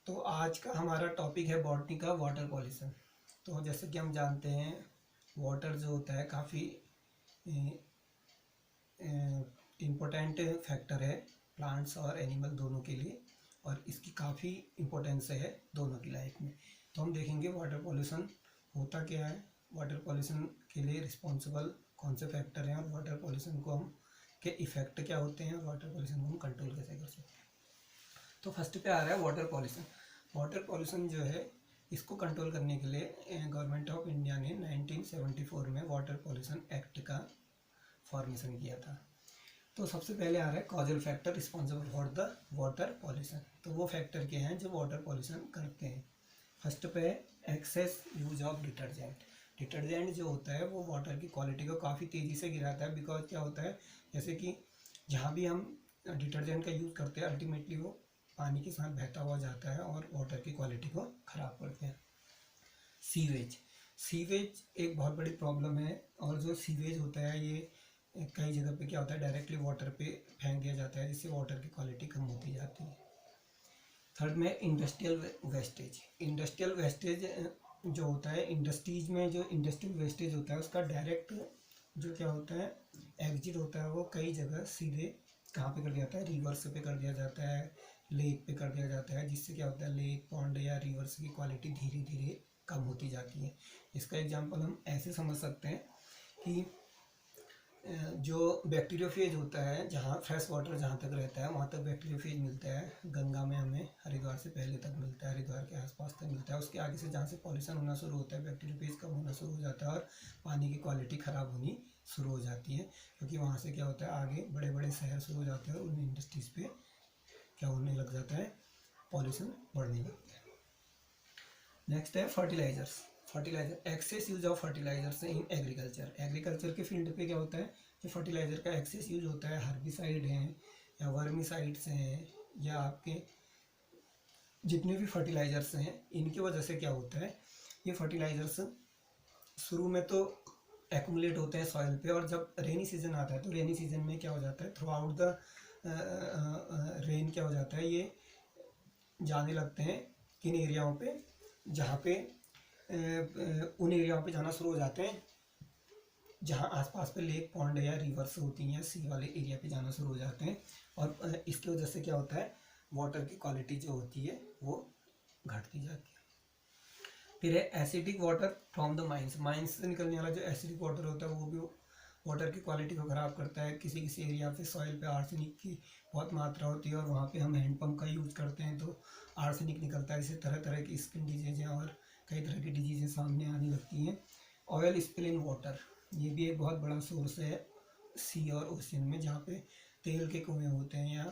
तो आज का हमारा टॉपिक है बॉटनी का वाटर पॉल्यूशन। तो जैसे कि हम जानते हैं वाटर जो होता है काफ़ी इम्पोर्टेंट फैक्टर है प्लांट्स और एनिमल दोनों के लिए, और इसकी काफ़ी इम्पोर्टेंस है दोनों की लाइफ में। तो हम देखेंगे वाटर पॉल्यूशन होता क्या है, वाटर पॉल्यूशन के लिए रिस्पॉन्सिबल कौन से फैक्टर हैं, और वाटर पॉल्यूशन को हम के इफ़ेक्ट क्या होते हैं, और वाटर पॉल्यूशन को हम कंट्रोल कैसे कर सकते हैं। तो फर्स्ट पे आ रहा है वाटर पॉल्यूशन। वाटर पॉल्यूशन जो है इसको कंट्रोल करने के लिए गवर्नमेंट ऑफ इंडिया ने 1974 में वाटर पॉल्यूशन एक्ट का फॉर्मेशन किया था। तो सबसे पहले आ रहा है causal factor responsible for the water pollution. तो वो फैक्टर के हैं जो वाटर पॉल्यूशन करते हैं। फर्स्ट पे excess use of detergent. Detergent जो होता है वो वाटर की क्वालिटी को काफ़ी तेज़ी से गिराता है। बिकॉज क्या होता है, जैसे कि जहाँ भी हम डिटर्जेंट का यूज़ करते हैं अल्टीमेटली वो पानी के साथ बहता हुआ जाता है और वाटर की क्वालिटी को ख़राब करते हैं। सीवेज। सीवेज एक बहुत बड़ी प्रॉब्लम है, और जो सीवेज होता है ये कई जगह पे क्या होता है डायरेक्टली वाटर पे फेंक दिया जाता है, जिससे वाटर की क्वालिटी कम होती जाती है। थर्ड में इंडस्ट्रियल वेस्टेज। इंडस्ट्रियल वेस्टेज जो होता है इंडस्ट्रीज में, जो इंडस्ट्रियल वेस्टेज होता है उसका डायरेक्ट जो क्या होता है एग्जिट होता है वो कई जगह सीधे कहाँ पे कर दिया जाता है, रिवर्स पे कर दिया जाता है, लेक पे कर दिया जाता है, जिससे क्या होता है लेक पॉन्ड या रिवर्स की क्वालिटी धीरे धीरे कम होती जाती है। इसका एग्जांपल हम ऐसे समझ सकते हैं कि जो बैक्टीरियोफेज होता है, जहाँ फ्रेश वाटर जहाँ तक रहता है वहाँ तक बैक्टीरियोफेज मिलता है। गंगा में हमें हरिद्वार से पहले तक मिलता है, हरिद्वार के आसपास तक मिलता है। उसके आगे से जहाँ से पॉल्यूशन होना शुरू होता है बैक्टीरियोफेज कम होना शुरू हो जाता है और पानी की क्वालिटी ख़राब होनी शुरू हो जाती है, क्योंकि वहाँ से क्या होता है आगे बड़े बड़े शहर शुरू हो जाते हैं और उन इंडस्ट्रीज़ पे क्या होने लग जाता है, पॉल्यूशन बढ़ने लगता है। नेक्स्ट है fertilisers. Fertiliser, excess use of fertilisers in agriculture. Agriculture के फील्ड पे क्या होता है, जो फर्टिलाइजर का एक्सेस यूज होता है, हर्बिसाइड हैं या वर्मिसाइड्स हैं या आपके जितने भी फर्टिलाइजर्स हैं, इनकी वजह से क्या होता है ये फर्टिलाइजर्स शुरू में तो एक्यूमुलेट होते हैं सॉइल पे, और जब रेनी सीजन आता है तो रेनी सीजन में क्या हो जाता है थ्रू आउट द रेन क्या हो जाता है ये जाने लगते हैं किन एरियाओं पे, जहाँ पे उन एरियाओं पे जाना शुरू हो जाते हैं जहाँ आसपास पे लेक पॉन्ड या रिवर्स होती हैं या सी वाले एरिया पे जाना शुरू हो जाते हैं, और इसकी वजह से क्या होता है वाटर की क्वालिटी जो होती है वो घटती जाती है। फिर है acidic water from the mines. Mines से निकलने वाला जो एसिडिक वाटर होता है वो भी वाटर की क्वालिटी को ख़राब करता है। किसी किसी एरिया पे सॉइल पे आर्सेनिक की बहुत मात्रा होती है और वहाँ पे हम हैंडपम्प का यूज़ करते हैं तो आर्सेनिक निकलता है, जिससे तरह तरह की स्किन डिजीज़ें और कई तरह की डिजीज़ें सामने आने लगती हैं। ऑयल स्पिल इन वाटर, ये भी एक बहुत बड़ा सोर्स है सी और ओशन में, जहाँ पे तेल के कुएँ होते हैं या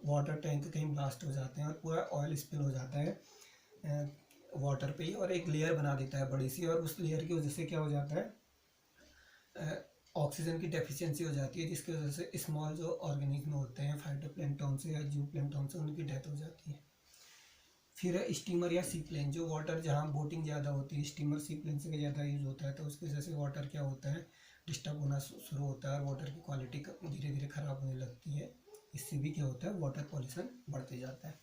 वाटर टैंक कहीं ब्लास्ट हो जाते हैं और पूरा ऑयल स्पिल हो जाता है वाटर पे ही, और एक लेयर बना देता है बड़ी सी, और उस लेयर की वजह से क्या हो जाता है ऑक्सीजन की डेफिशिएंसी हो जाती है, जिसकी वजह से स्मॉल जो ऑर्गेनिज्म होते हैं फाइटोप्लैंक्टन से या जू प्लैंक्टन से उनकी डेथ हो जाती है। फिर है स्टीमर या सी प्लेन। जो वाटर जहाँ बोटिंग ज़्यादा होती है, स्टीमर सी प्लेन से ज़्यादा यूज़ होता है, तो उसकी वजह से वाटर क्या होता है डिस्टर्ब होना शुरू होता है और वाटर की क्वालिटी धीरे धीरे ख़राब होने लगती है। इससे भी क्या होता है वाटर पॉल्यूशन बढ़ते जाता है।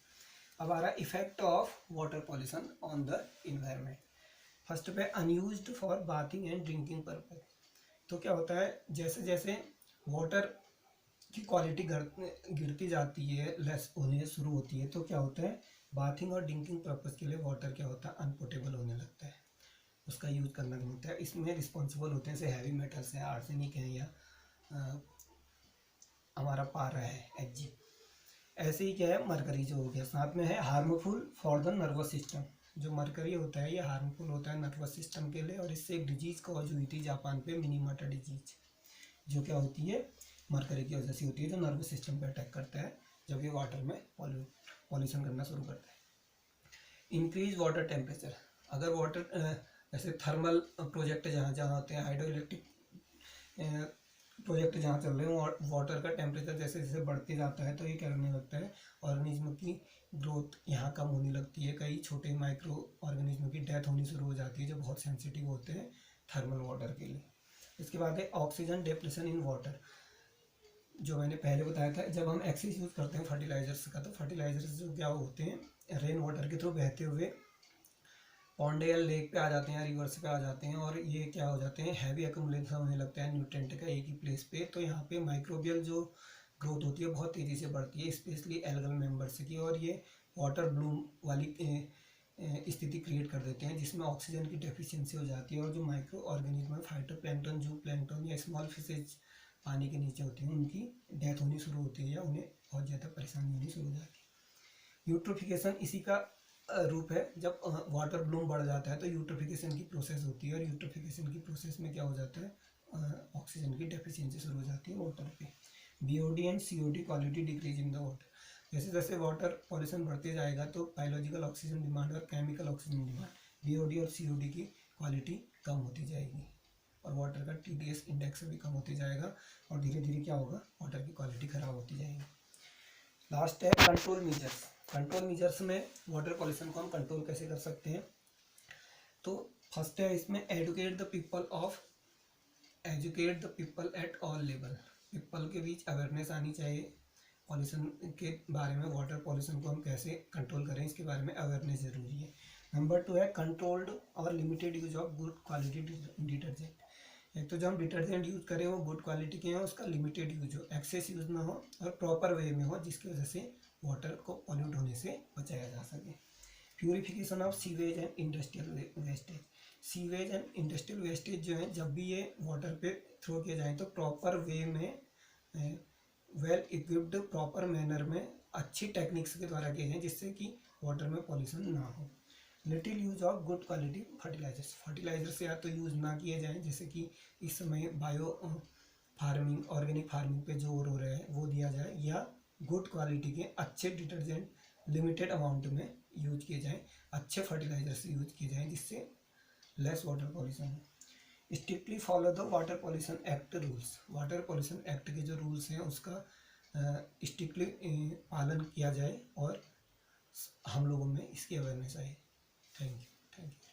अब आ रहा है effect of water pollution on the environment. First पे unused for bathing and drinking purpose. तो क्या होता है जैसे जैसे वाटर की क्वालिटी गिरती जाती है, लेस होने शुरू होती है, तो क्या होता है बाथिंग और ड्रिंकिंग पर्पज़ के लिए वाटर क्या होता है अनपोर्टेबल होने लगता है, उसका यूज़ करना नहीं होता है। इसमें रिस्पॉन्सिबल होते हैं जैसे हैवी मेटल्स हैं, आर्सेनिक है या हमारा पारा है Hg। ऐसे ही क्या है मरकरी जो हो गया, साथ में है harmful for the nervous system. जो मरकरी होता है ये हार्मफुल होता है नर्वस सिस्टम के लिए, और इससे एक डिजीज़ कॉज हुई थी जापान पे मिनीमाटा डिजीज, जो क्या होती है मरकरी की वजह से होती है, जो नर्वस सिस्टम पे अटैक करता है जब ये वाटर में पॉल्यूशन करना शुरू करता है। Increase water temperature. अगर वाटर जैसे थर्मल प्रोजेक्ट जहाँ जहाँ होते हैं, हाइड्रो इलेक्ट्रिक प्रोजेक्ट जहाँ चल रहे हैं, वाटर का टेम्परेचर जैसे जैसे बढ़ते जाता है तो ये क्या करने लगता है ऑर्गेनिज्म की ग्रोथ यहाँ कम होने लगती है, कई छोटे माइक्रो ऑर्गेनिज्म की डेथ होनी शुरू हो जाती है जो बहुत सेंसिटिव होते हैं थर्मल वाटर के लिए। इसके बाद है ऑक्सीजन डिप्लेशन इन वाटर। जो मैंने पहले बताया था, जब हम एक्सेस यूज़ करते हैं फर्टिलाइजर्स का, तो फर्टिलाइजर्स जो क्या होते हैं रेन वाटर के थ्रू बहते हुए पॉन्ड या लेक पे आ जाते हैं, रिवर्स पे आ जाते हैं, और ये क्या हो जाते हैं, हैवी एक्यूमुलेशन होने लगता है न्यूट्रेंट का एक ही प्लेस पे। तो यहाँ पे माइक्रोबियल जो ग्रोथ होती है बहुत तेज़ी से बढ़ती है, स्पेशली एल्गल मेम्बर्स की, और ये वाटर ब्लूम वाली स्थिति क्रिएट कर देते हैं, जिसमें ऑक्सीजन की डेफिशिएंसी हो जाती है, और जो माइक्रो ऑर्गेनिज्म है, फाइटोप्लैंक्टन, जू प्लैंक्टन या स्मॉल फिशेज पानी के नीचे होती हैं, उनकी डेथ होनी शुरू होती है या उन्हें बहुत ज़्यादा परेशानी होनी शुरू हो जाती है। यूट्रोफिकेशन इसी का रूप है। जब वाटर ब्लूम बढ़ जाता है तो यूट्रोफिकेशन की प्रोसेस होती है, और यूट्रोफिकेशन की प्रोसेस में क्या हो जाता है, ऑक्सीजन की डेफिशिएंसी शुरू हो जाती है वाटर पे। BOD and COD quality decrease in the water. जैसे जैसे वाटर पॉल्यूशन बढ़ते जाएगा तो बायोलॉजिकल ऑक्सीजन डिमांड और केमिकल ऑक्सीजन डिमांड, बीओडी और सीओडी की क्वालिटी कम होती जाएगी, और वाटर का टीडीएस इंडेक्स भी कम होते जाएगा, और धीरे धीरे क्या होगा, वाटर की क्वालिटी ख़राब होती जाएगी। लास्ट है कंट्रोल मेजर्स। कंट्रोल मेजर्स में वाटर पॉल्यूशन को हम कंट्रोल कैसे कर सकते हैं, तो फर्स्ट है इसमें educate the people at all level. People के बीच अवेयरनेस आनी चाहिए पॉल्यूशन के बारे में, वाटर पॉल्यूशन को हम कैसे कंट्रोल करें इसके बारे में अवेयरनेस जरूरी है। नंबर 2 है कंट्रोल्ड और limited use of good quality detergent. एक तो जो हम डिटर्जेंट यूज़ करें वो गुड क्वालिटी के हो, उसका लिमिटेड यूज हो, एक्सेस यूज ना हो, और प्रॉपर वे में हो, जिसकी वजह से वाटर को पॉल्यूट होने से बचाया जा सके। Purification of sewage and industrial wastage. Sewage and industrial wastage जो है, जब भी ये वाटर पे थ्रो किए जाएँ तो प्रॉपर वे में, वेल इक्विप्ड प्रॉपर मैनर में, अच्छी टेक्निक्स के द्वारा किए जाएँ, जिससे कि वाटर में पॉल्यूशन ना हो। Little use of good quality fertilisers. Fertilisers या तो यूज़ ना किए जाएँ, जैसे कि इस समय बायो फार्मिंग, ऑर्गेनिक फार्मिंग पे जोर हो रहा है, वो दिया जाए, या गुड क्वालिटी के अच्छे डिटर्जेंट लिमिटेड अमाउंट में यूज किए जाएँ, अच्छे फर्टिलाइजर्स यूज किए जाएँ, जिससे लेस वाटर पॉल्यूशन हो। Strictly follow the water pollution act rules. Water pollution act के जो रूल्स हैं उसका स्ट्रिक्टली पालन किया जाए, और हम लोगों में इसकी अवेयरनेस आए। Thank you.